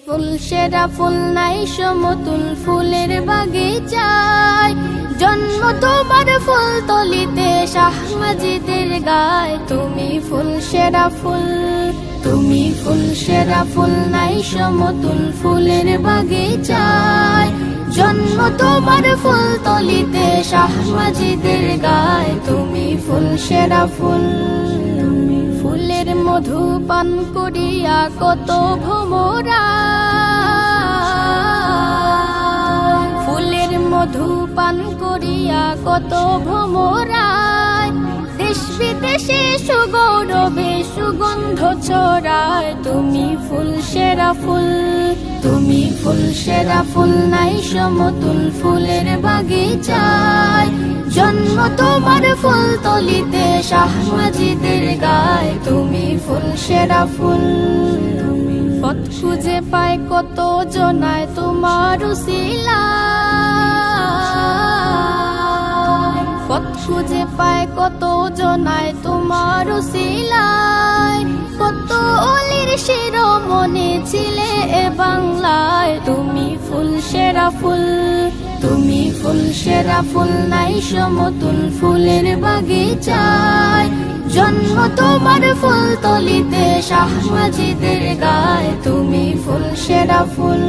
ফুল সেরা ফুল নাই সমতুল ফুলের বাগিচায়, জন্ম তোমার ফুল তলিতে শাহ মাজিদের গায়। তুমি ফুল সেরা ফুল, তুমি ফুল সেরা ফুল নাই সমতুল ফুলের বাগিচায়, জন্ম তোমার ফুল তলিতে শাহ মাজিদের গায়। তুমি ফুল সেরা ফুল, ফুলের মধু পান করিয়া কত ভোমরা, ফুলের মধু পান করিয়া কত ভোমরা, দেশ বিদেশে সুগৌরবে সুগন্ধ ছড়ায়। তুমি ফুল সেরা ফুল, তুমি ফুল সেরা ফুল নাই সমতুল ফুলের বাগিচায়, জন্ম তোমার ফুল তলিতে শাহ মাজিদের গায়। তুমি ফুল সেরা ফুল, পথ খুঁজে পায় কত জনায় তোমার উসিলায়, পথ খুঁজে পায় কত জনায় তোমার উসিলায়, কত অলির শিরোমণি ছিলে এ বাংলায়। তুমি ফুল সেরা ফুল, তুমি ফুল সেরা ফুল নাই সমতুল ফুলের বাগিচায়, জন্ম তোমার ফুল তলিতে শাহ মাজিদের গায়। তুমি ফুল সেরা ফুল,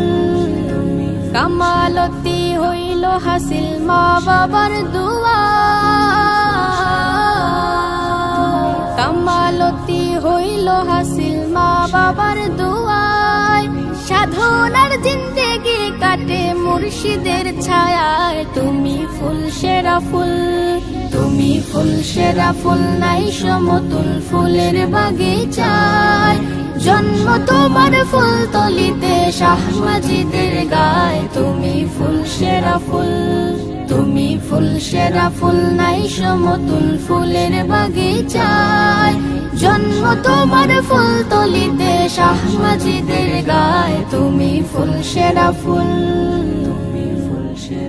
কামালতি হইল হাসিল মা বাবার দুয়া, কামালতি হইল হাসিল মা বাবার দুয়ায়, সাধনার জিন্দেগি কাটে মুর্শিদের ছায়ায়। তুমি ফুল সেরা ফুল, তুমি ফুল সেরা ফুল নাই সমতুল ফুলের বাগিচায়, জন্ম তোমার ফুল তলিতে শাহ মাজিদের গায়। তুমি ফুল সেরা ফুল, তুমি ফুল সেরা ফুল নাই সমতুল ফুলের বাগিচায়, জন্ম তোমার ফুল তলিতে শাহ মাজিদের গায়। তুমি ফুল সেরা ফুল, তুমি ফুল সেরা